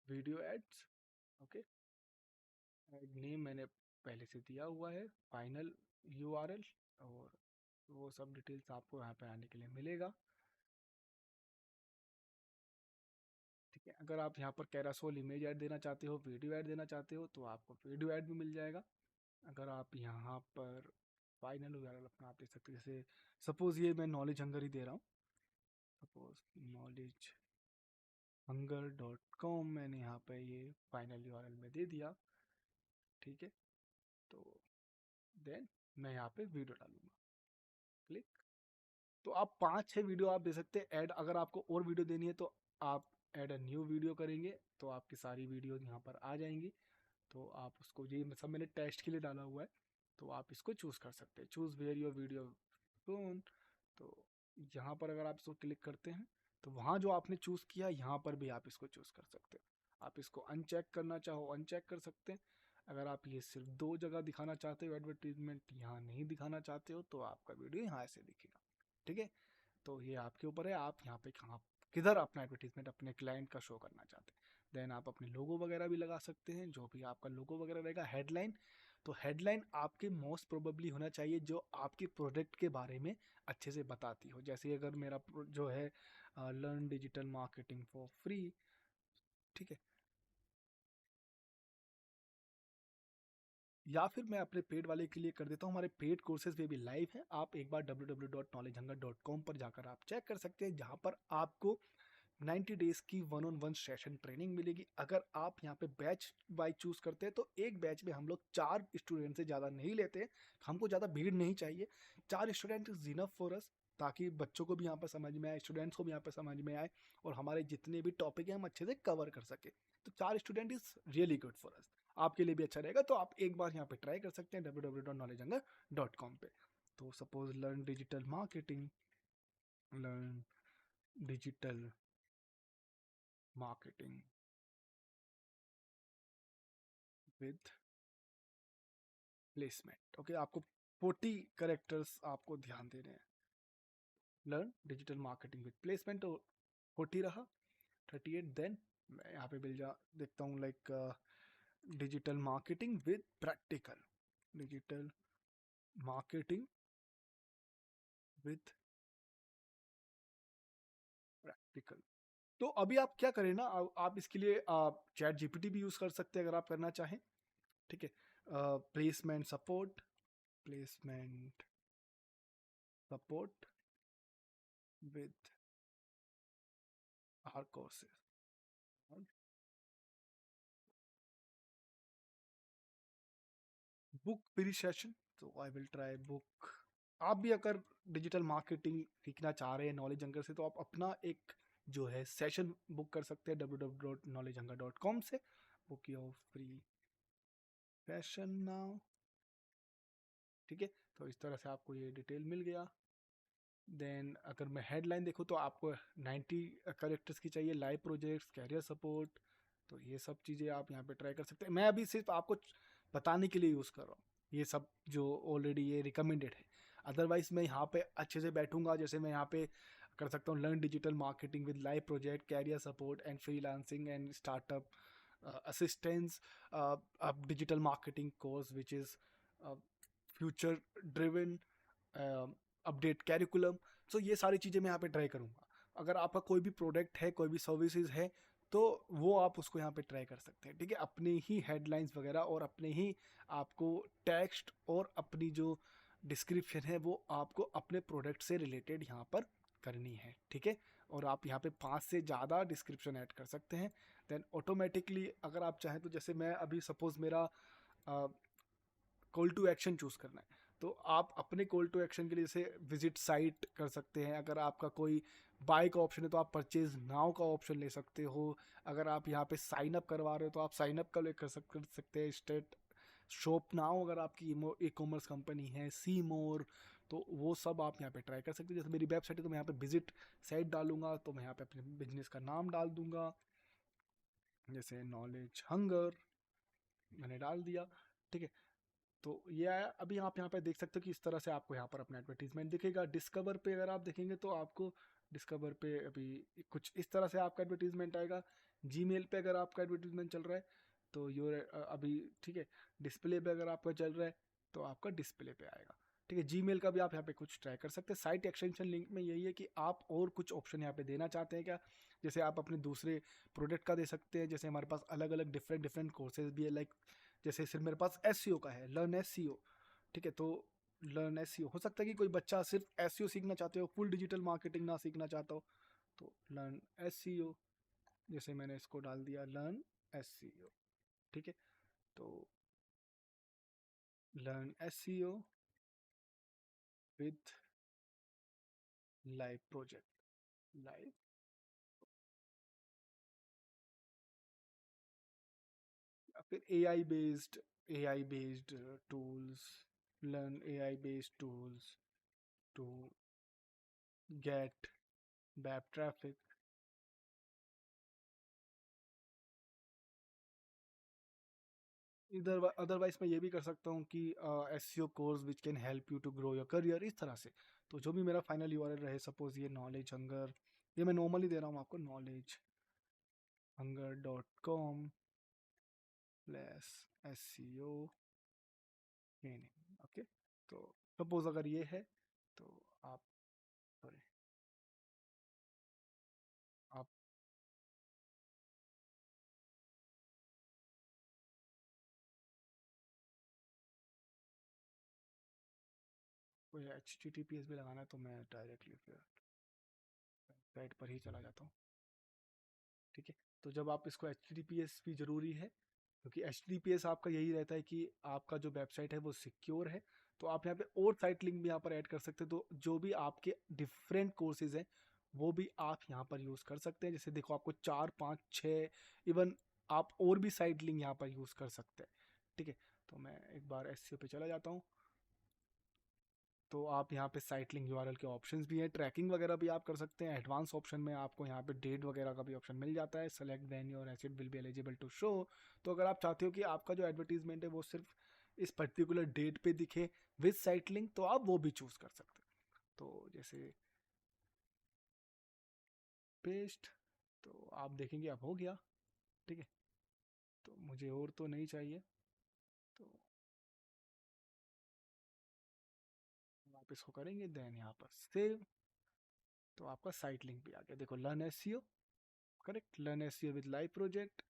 video ads, okay. Ad name मैंने पहले से दिया हुआ है, फाइनल यूआरएल, और वो सब डिटेल्स आपको यहाँ पे आने के लिए मिलेगा। ठीक है, अगर आप यहाँ पर कैरासोल इमेज ऐड देना चाहते हो, वीडियो ऐड देना चाहते हो, तो आपको वीडियो ऐड भी मिल जाएगा। अगर आप यहाँ पर फाइनल यूआरएल अपना आप दे सकते हैं, जैसे सपोज ये मैं नॉलेज हंगर ही दे रहा हूँ, suppose knowledge hunger dot com मैंने यहाँ पे ये फाइनल यूआरएल में दे दिया। ठीक है, तो देन मैं यहाँ पे वीडियो डालूंगा, क्लिक। तो आप 5-6 वीडियो आप दे सकते हैं ऐड। अगर आपको और वीडियो देनी है तो आप ऐड अ न्यू वीडियो करेंगे तो आपकी सारी वीडियो यहाँ पर आ जाएंगी। तो आप उसको, ये सब मैंने टेस्ट के लिए डाला हुआ है, तो आप इसको चूज़ कर सकते हैं, चूज़ वेयर योर वीडियो सोन। तो यहाँ पर अगर आप इसको क्लिक करते हैं तो वहाँ जो आपने चूज़ किया यहाँ पर भी आप इसको चूज़ कर सकते हैं। आप इसको अनचेक करना चाहो अनचेक कर सकते हैं। अगर आप ये सिर्फ 2 जगह दिखाना चाहते हो एडवर्टीजमेंट, यहाँ नहीं दिखाना चाहते हो, तो आपका वीडियो यहाँ से दिखेगा। ठीक है, तो ये आपके ऊपर है, आप यहाँ पे कहाँ किधर अपना एडवर्टीजमेंट अपने क्लाइंट का शो करना चाहते हैं। देन आप अपने लोगो वगैरह भी लगा सकते हैं, जो भी आपका लोगो वगैरह रहेगा। हेडलाइन, तो हेडलाइन आपके मोस्ट प्रोबेबली होना चाहिए जो आपके प्रोडक्ट के बारे में अच्छे से बताती हो। जैसे अगर मेरा जो है learn digital marketing for free, ठीक है, या फिर मैं अपने पेड वाले के लिए कर देता हूँ, हमारे पेड कोर्सेज भी लाइव हैं। आप एक बार www.knowledgehunger.com पर जाकर आप चेक कर सकते हैं, जहाँ पर आपको 90 डेज की one on one session training मिलेगी। अगर आप यहाँ पे बैच वाइज चूज करते हैं तो एक बैच में हम लोग 4 स्टूडेंट से ज़्यादा नहीं लेते, हमको ज़्यादा भीड़ नहीं चाहिए। 4 student is enough for us, ताकि बच्चों को भी यहाँ पर समझ में आए, स्टूडेंट्स को भी यहाँ पर समझ में आए, और हमारे जितने भी टॉपिक हैं हम अच्छे से कवर कर सके। तो 4 student is really good for us, आपके लिए भी अच्छा रहेगा। तो आप एक बार यहाँ पे ट्राई कर सकते हैं www.knowledgehunger.com पे। तो suppose learn digital marketing, learn digital marketing with placement, okay. आपको 40 करेक्टर्स आपको ध्यान देने हैं। Learn digital marketing with placement, तो 40 रहा, 38। देन मैं यहाँ पे मिल जा देखता हूँ like digital marketing with practical, digital marketing with practical. तो अभी आप क्या करें ना, आप इसके लिए आप चैट जीपीटी भी यूज कर सकते हैं अगर आप करना चाहें। ठीक है, placement support, placement support with our courses, book pre session, तो आई विल ट्राई बुक। आप भी अगर डिजिटल मार्केटिंग सीखना चाह रहे हैं नॉलेज हंगर से, तो आप अपना एक जो है सेशन बुक कर सकते हैं www.knowledgehunger.com से। Book your free session now. ठीक है, तो इस तरह से आपको ये डिटेल मिल गया। देन अगर मैं हेडलाइन देखूँ तो आपको 90 करेक्टर्स की चाहिए, लाइव प्रोजेक्ट्स, कैरियर सपोर्ट। तो ये सब चीज़ें आप यहाँ पे ट्राई कर सकते हैं। मैं अभी सिर्फ आपको बताने के लिए यूज़ कर रहा हूँ ये सब जो ऑलरेडी ये रिकमेंडेड है। अदरवाइज मैं यहाँ पे अच्छे से बैठूंगा, जैसे मैं यहाँ पे कर सकता हूँ learn digital marketing with live project, career support and freelancing and startup assistance, digital marketing course which is future driven, update curriculum. So ये सारी चीज़ें मैं यहाँ पे ट्राई करूँगा। अगर आपका कोई भी प्रोडक्ट है, कोई भी सर्विसेज है, तो वो आप उसको यहाँ पे ट्राई कर सकते हैं। ठीक है, अपने ही हेडलाइंस वगैरह और अपने ही आपको टेक्स्ट और अपनी जो डिस्क्रिप्शन है वो आपको अपने प्रोडक्ट से रिलेटेड यहाँ पर करनी है। ठीक है, और आप यहाँ पे 5 से ज़्यादा डिस्क्रिप्शन ऐड कर सकते हैं। देन ऑटोमेटिकली अगर आप चाहें तो, जैसे मैं अभी सपोज मेरा कॉल टू एक्शन चूज करना है, तो आप अपने कॉल टू एक्शन के लिए जैसे विजिट साइट कर सकते हैं। अगर आपका कोई बाय का ऑप्शन है तो आप परचेज नाउ का ऑप्शन ले सकते हो। अगर आप यहाँ पे साइन अप करवा रहे हो तो आप साइन अप का ले कर सकते हैं। स्टेट शॉप नाउ अगर आपकी ई कॉमर्स कंपनी है, सी मोर, तो वो सब आप यहाँ पे ट्राई कर सकते हैं। जैसे मेरी वेबसाइट है तो मैं यहाँ पे विजिट साइट डालूंगा, तो मैं यहाँ पे अपने बिजनेस का नाम डाल दूंगा, जैसे नॉलेज हंगर मैंने डाल दिया। ठीक है, तो ये आया। अभी आप यहाँ पे देख सकते हो कि इस तरह से आपको यहाँ पर अपना एडवर्टीजमेंट दिखेगा। डिस्कवर पे अगर आप देखेंगे तो आपको डिस्कवर पे अभी कुछ इस तरह से आपका एडवर्टीजमेंट आएगा। जीमेल पे अगर आपका एडवर्टीजमेंट चल रहा है तो योर अभी ठीक है। डिस्प्ले पे अगर आपका चल रहा है तो आपका डिस्प्ले पे आएगा। ठीक है, जीमेल का भी आप यहाँ पे कुछ ट्राई कर सकते हैं। साइट एक्सटेंशन लिंक में यही है कि आप और कुछ ऑप्शन यहाँ पे देना चाहते हैं क्या। जैसे आप अपने दूसरे प्रोडक्ट का दे सकते हैं। जैसे हमारे पास अलग अलग डिफरेंट डिफरेंट कोर्सेज भी है, लाइक जैसे सिर्फ मेरे पास एस का है, लर्न एस। ठीक है, तो लर्न एस हो सकता है कि कोई बच्चा सिर्फ एस सीखना चाहते हो, फुल डिजिटल मार्केटिंग ना सीखना चाहता हो, तो लर्न एस। जैसे मैंने इसको डाल दिया लर्न एस। ठीक है, तो learn S with live project, live, फिर A I based tools, learn A I based tools to get web traffic. इधर अदरवाइज मैं ये भी कर सकता हूँ कि S C O course which can help you to grow your career, इस तरह से। तो जो भी मेरा फाइनल यूआरएल रहे, सपोज ये नॉलेज हंगर, ये मैं नॉर्मली दे रहा हूँ आपको, knowledge hunger.com plus S C ओ ट्रेनिंग। ओके, तो सपोज अगर ये है तो आप, सॉरी, आप कोई H T T P S भी लगाना है तो मैं डायरेक्टली फिर साइट पर ही चला जाता हूँ। ठीक है, तो जब आप इसको H T T P S भी ज़रूरी है, क्योंकि H T T P S आपका यही रहता है कि आपका जो वेबसाइट है वो सिक्योर है। तो आप यहाँ पे और साइट लिंक भी यहाँ पर ऐड कर सकते हैं। तो जो भी आपके डिफरेंट कोर्सेज हैं वो भी आप यहाँ पर यूज़ कर सकते हैं। जैसे देखो आपको 4 5 6 इवन आप और भी साइट लिंक यहाँ पर यूज़ कर सकते हैं। ठीक है, तो मैं एक बार एस पे चला जाता हूँ। तो आप यहाँ पे साइट लिंक यूआरएल के ऑप्शंस भी हैं, ट्रैकिंग वगैरह भी आप कर सकते हैं। एडवांस ऑप्शन में आपको यहाँ पे डेट वगैरह का भी ऑप्शन मिल जाता है। Select when your asset will be eligible to show. तो अगर आप चाहते हो कि आपका जो एडवर्टीजमेंट है वो सिर्फ इस पर्टिकुलर डेट पे दिखे विद साइट लिंक, तो आप वो भी चूज कर सकते हैं। तो जैसे पेस्ट, तो आप देखेंगे अब हो गया। ठीक है, तो मुझे और तो नहीं चाहिए, तो आप इसको करेंगे, देन यहाँ पर सेव। तो आपका साइट लिंक भी आ गया। देखो learn SEO, correct, learn SEO with live project,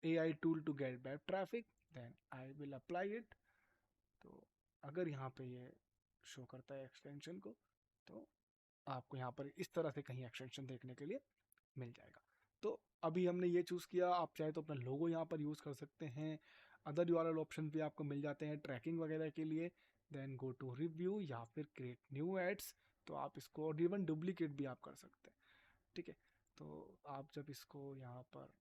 AI tool to get web traffic, then I will apply it। तो अगर यहाँ पे ये शो करता है एक्सटेंशन को, तो आपको यहाँ पर इस तरह से कहीं एक्सटेंशन देखने के लिए मिल जाएगा। तो अभी हमने ये चूज़ किया। आप चाहे तो अपना लोगो यहाँ पर यूज़ कर सकते हैं। अदर यूआरएल ऑप्शन भी आपको मिल जाते हैं ट्रैकिंग वगैरह के लिए। देन गो टू रिव्यू या फिर क्रिएट न्यू एड्स, तो आप इसको और इवन डुप्लीकेट भी आप कर सकते हैं। ठीक है, तो आप जब इसको यहाँ पर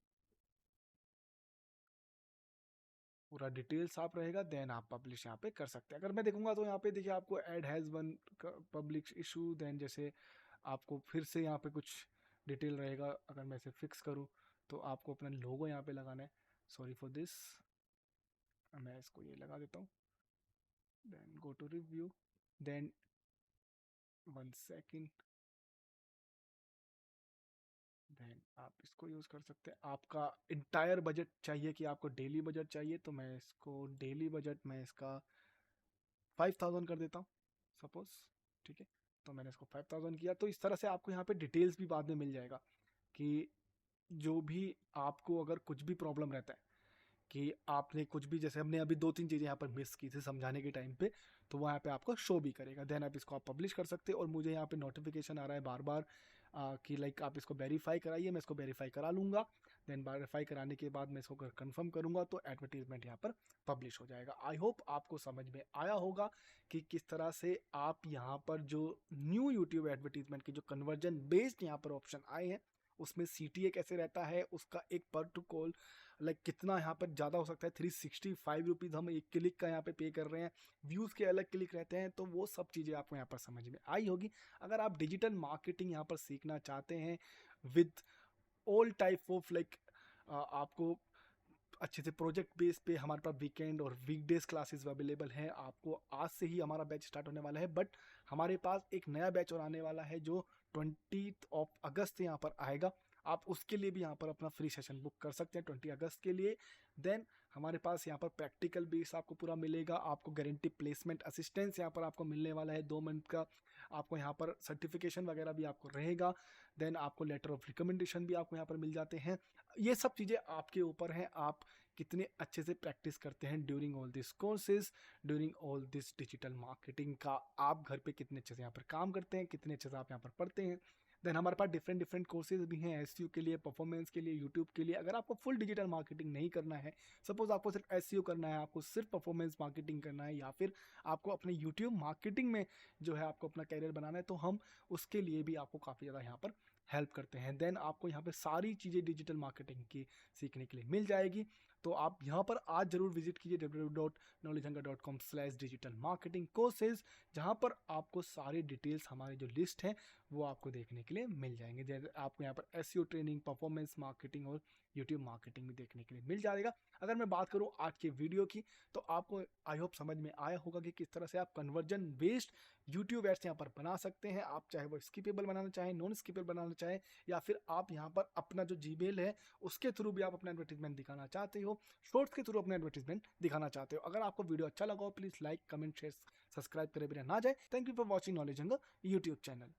पूरा डिटेल साफ रहेगा, देन आप पब्लिश यहाँ पे कर सकते हैं। अगर मैं देखूंगा तो यहाँ पे देखिए आपको ad has one publish issue, then जैसे आपको फिर से यहाँ पे कुछ डिटेल रहेगा। अगर मैं इसे फिक्स करूँ तो आपको अपना लोगो यहाँ पे लगाना है। सॉरी फॉर दिस, मैं इसको ये लगा देता हूँ। Then go to review, then 1 second, then आप इसको यूज़ कर सकते हैं। आपका इंटायर बजट चाहिए कि आपको डेली बजट चाहिए, तो मैं इसको डेली बजट में इसका 5000 कर देता हूँ सपोज, ठीक है। तो मैंने इसको 5000 किया। तो इस तरह से आपको यहाँ पे डिटेल्स भी बाद में मिल जाएगा कि जो भी आपको अगर कुछ भी प्रॉब्लम रहता है कि आपने कुछ भी, जैसे हमने अभी 2-3 चीज़ें यहाँ पर मिस की थी समझाने के टाइम पे, तो वो यहाँ पे आपको शो भी करेगा। देन आप इसको आप पब्लिश कर सकते हैं। और मुझे यहाँ पे नोटिफिकेशन आ रहा है बार बार कि लाइक आप इसको वेरीफाई कराइए, मैं इसको वेरीफाई करा लूँगा। देन वेरीफाई कराने के बाद मैं इसको कंफर्म करूँगा तो एडवर्टीजमेंट यहाँ पर पब्लिश हो जाएगा। आई होप आपको समझ में आया होगा कि किस तरह से आप यहाँ पर जो न्यू यूट्यूब एडवर्टीजमेंट की जो कन्वर्जन बेस्ड यहाँ पर ऑप्शन आए हैं, उसमें CTA कैसे रहता है, उसका एक पर टू कॉल लाइक कितना यहाँ पर ज़्यादा हो सकता है। 365 रुपीज़ हम एक क्लिक का यहाँ पे पे कर रहे हैं, व्यूज़ के अलग क्लिक रहते हैं, तो वो सब चीज़ें आपको यहाँ पर समझ में आई होगी। अगर आप डिजिटल मार्केटिंग यहाँ पर सीखना चाहते हैं with all type of like, आपको अच्छे से प्रोजेक्ट बेस पे हमारे पास वीकेंड और वीकडेज क्लासेस अवेलेबल हैं। आपको आज से ही हमारा बैच स्टार्ट होने वाला है, बट हमारे पास एक नया बैच और आने वाला है जो 20 अगस्त यहाँ पर आएगा। आप उसके लिए भी यहाँ पर अपना फ्री सेशन बुक कर सकते हैं 20 अगस्त के लिए। देन हमारे पास यहाँ पर प्रैक्टिकल बेस आपको पूरा मिलेगा, आपको गारंटी प्लेसमेंट असिस्टेंस यहाँ पर आपको मिलने वाला है 2 मंथ का। आपको यहाँ पर सर्टिफिकेशन वगैरह भी आपको रहेगा। देन आपको लेटर ऑफ रिकमेंडेशन भी आपको यहाँ पर मिल जाते हैं। ये सब चीज़ें आपके ऊपर हैं, आप कितने अच्छे से प्रैक्टिस करते हैं during all this courses, during all this digital marketing का। आप घर पे कितने अच्छे से यहाँ पर काम करते हैं, कितने अच्छे से आप यहाँ पर पढ़ते हैं। देन हमारे पास डिफरेंट डिफरेंट कोर्सेज भी हैं SEO के लिए, परफॉर्मेंस के लिए, यूट्यूब के लिए। अगर आपको फुल डिजिटल मार्केटिंग नहीं करना है, सपोज आपको सिर्फ SEO करना है, आपको सिर्फ परफॉर्मेंस मार्केटिंग करना है, या फिर आपको अपने यूट्यूब मार्केटिंग में जो है आपको अपना कैरियर बनाना है, तो हम उसके लिए भी आपको काफ़ी ज़्यादा यहाँ पर हेल्प करते हैं। देन आपको यहाँ पे सारी चीज़ें डिजिटल मार्केटिंग की सीखने के लिए मिल जाएगी। तो आप यहाँ पर आज जरूर विजिट कीजिए www.knowledgehunger.com/digital marketing courses, जहाँ पर आपको सारी डिटेल्स हमारी जो लिस्ट है वो आपको देखने के लिए मिल जाएंगे। जैसे आपको यहाँ पर SEO ट्रेनिंग, परफॉर्मेंस मार्केटिंग और यूट्यूब मार्केटिंग भी देखने के लिए मिल जाएगा। अगर मैं बात करूँ आज के वीडियो की, तो आपको आई होप समझ में आया होगा कि किस तरह से आप कन्वर्जन बेस्ड यूट्यूब एड्स यहाँ पर बना सकते हैं। आप चाहे वो स्किपेबल बनाना चाहें, नॉन स्किपेबल बनाना चाहें, या फिर आप यहाँ पर अपना जो जीमेल है उसके थ्रू भी आप अपना एडवर्टीजमेंट दिखाना चाहते हो, शॉर्ट्स के थ्रू अपना एडवर्टीजमेंट दिखाना चाहते हो। अगर आपको वीडियो अच्छा लगा हो, please like, comment, share, subscribe करे बिना ना जाए। Thank you for watching knowledge hunger YouTube channel.